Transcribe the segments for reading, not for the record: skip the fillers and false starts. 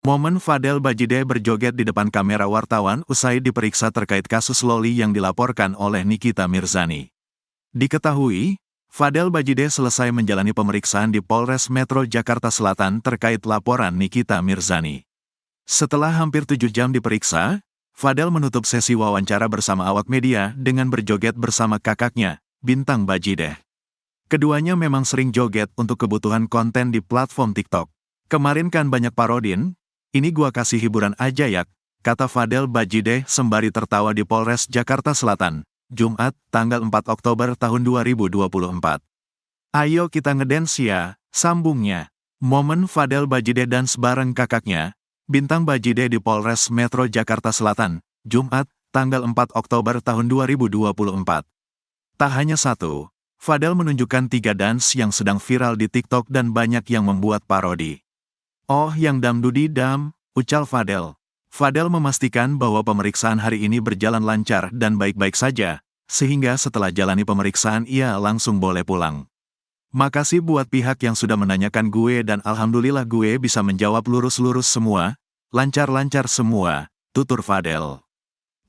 Momen Fadel Bajideh berjoget di depan kamera wartawan usai diperiksa terkait kasus Loli yang dilaporkan oleh Nikita Mirzani. Diketahui, Fadel Bajideh selesai menjalani pemeriksaan di Polres Metro Jakarta Selatan terkait laporan Nikita Mirzani. Setelah hampir 7 jam diperiksa, Fadel menutup sesi wawancara bersama awak media dengan berjoget bersama kakaknya, Bintang Bajideh. Keduanya memang sering joget untuk kebutuhan konten di platform TikTok. Kemarin kan banyak parodin, ini gua kasih hiburan aja yak, kata Fadel Bajideh sembari tertawa di Polres Jakarta Selatan, Jumat, tanggal 4 Oktober tahun 2024. Ayo kita ngedance ya, sambungnya. Momen Fadel Bajideh dance bareng kakaknya, Bintang Bajideh di Polres Metro Jakarta Selatan, Jumat, tanggal 4 Oktober tahun 2024. Tak hanya satu, Fadel menunjukkan 3 dance yang sedang viral di TikTok dan banyak yang membuat parodi. Oh yang damdudi dam, ucal Fadel. Fadel memastikan bahwa pemeriksaan hari ini berjalan lancar dan baik-baik saja, sehingga setelah jalani pemeriksaan ia langsung boleh pulang. Makasih buat pihak yang sudah menanyakan gue dan alhamdulillah gue bisa menjawab lurus-lurus semua, lancar-lancar semua, tutur Fadel.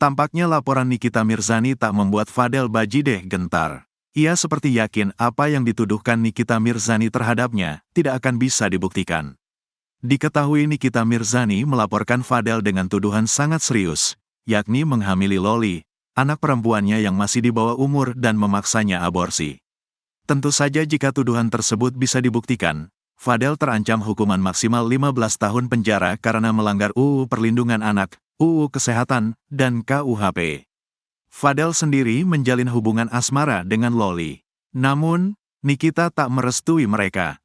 Tampaknya laporan Nikita Mirzani tak membuat Fadel Bajideh gentar. Ia seperti yakin apa yang dituduhkan Nikita Mirzani terhadapnya tidak akan bisa dibuktikan. Diketahui Nikita Mirzani melaporkan Fadel dengan tuduhan sangat serius, yakni menghamili Loli, anak perempuannya yang masih di bawah umur dan memaksanya aborsi. Tentu saja jika tuduhan tersebut bisa dibuktikan, Fadel terancam hukuman maksimal 15 tahun penjara karena melanggar UU Perlindungan Anak, UU Kesehatan, dan KUHP. Fadel sendiri menjalin hubungan asmara dengan Loli. Namun, Nikita tak merestui mereka.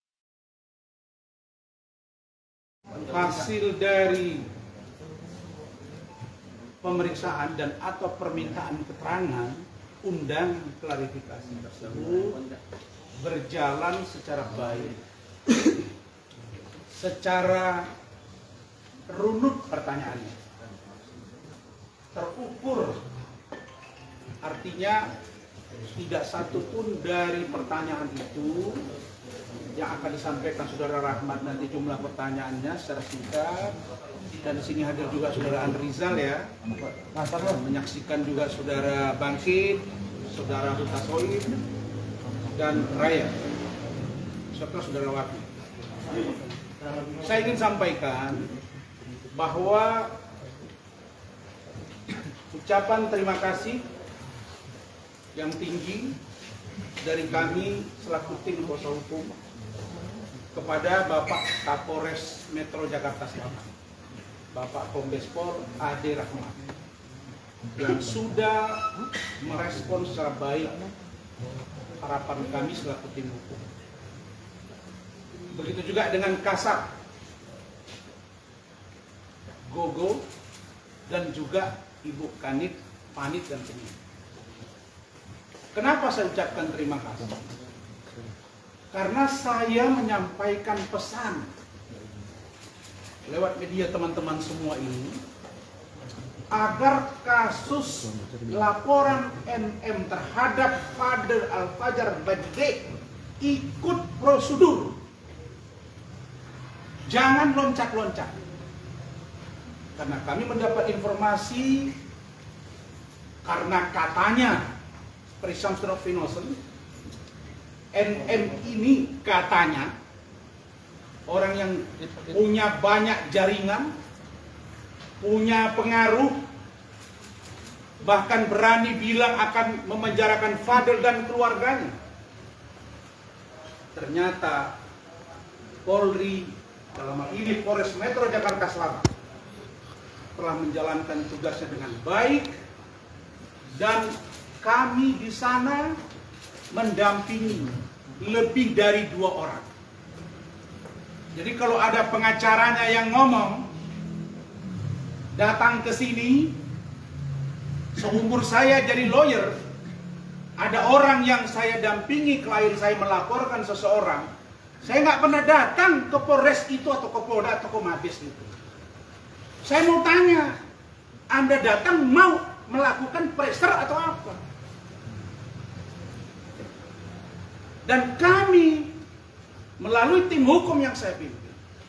Hasil dari pemeriksaan dan atau permintaan keterangan undang klarifikasi tersebut berjalan secara baik, secara runut pertanyaannya, terukur, artinya tidak satu pun dari pertanyaan itu yang akan disampaikan Saudara Rahmat nanti jumlah pertanyaannya secara singkat, dan di sini hadir juga Saudara Andrizal ya, menyaksikan juga Saudara Bangkit, Saudara Huta Soib, dan Raya, serta Saudara Waki. Saya ingin sampaikan bahwa ucapan terima kasih yang tinggi dari kami selaku tim kuasa hukum kepada Bapak Kapolres Metro Jakarta Selatan, Bapak Kombes Pol Ade Rahmat, yang sudah merespon secara baik harapan kami selaku tim hukum. Begitu juga dengan Kasat, Gogo, dan juga Ibu Kanit, Panit, dan Penit. Kenapa saya ucapkan terima kasih? Karena saya menyampaikan pesan lewat media teman-teman semua ini agar kasus laporan NM terhadap Fadel Al-Fajar Bajideh ikut prosedur. Jangan loncat-loncat. Karena kami mendapat informasi karena katanya presumption of innocence, NM ini katanya orang yang punya banyak jaringan, punya pengaruh, bahkan berani bilang akan memenjarakan Fadel dan keluarganya. Ternyata Polri, dalam hal ini Polres Metro Jakarta Selatan, telah menjalankan tugasnya dengan baik, dan kami di sana mendampingi lebih dari 2 orang. Jadi kalau ada pengacaranya yang ngomong datang ke sini, seumur saya jadi lawyer, ada orang yang saya dampingi, klien saya melaporkan seseorang, saya nggak pernah datang ke Polres itu atau ke Polda atau ke Mabes itu. Saya mau tanya, Anda datang mau melakukan pressure atau apa? Dan kami melalui tim hukum yang saya pilih